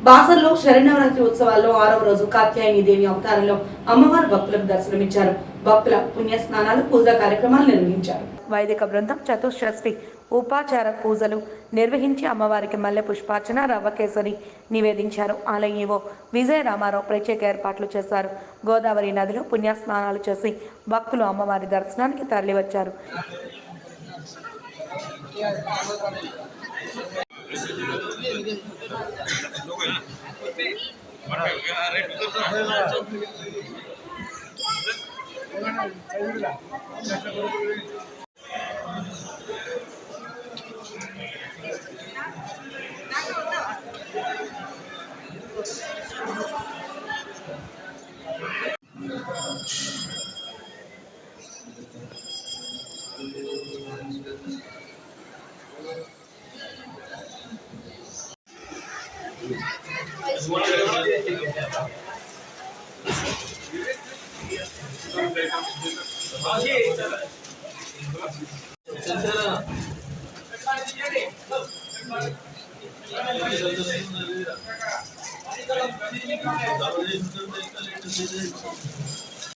బాసర్లో శరణవరాత్రి ఉత్సవాల్లో 6వ రోజు కాత్యాయని దేవి అవతారంలో అమ్మవారు భక్తులకు దర్శనమిచ్చారు. భక్తుల పుణ్య స్నానాలు, పూజా కార్యక్రమాలు నిర్వహించారు. వైదిక బృందం చతుషష్ఠి ఉపాచార పూజలు నిర్వహించి అమ్మవారికి మల్లె పుష్పార్చన, రవ్వ కేసరి నివేదించారు. ఆలయ విజయ రామారావు ప్రత్యేక ఏర్పాట్లు చేశారు. గోదావరి నదిలో పుణ్య స్నానాలు చేసి భక్తులు అమ్మవారి దర్శనానికి తరలివచ్చారు.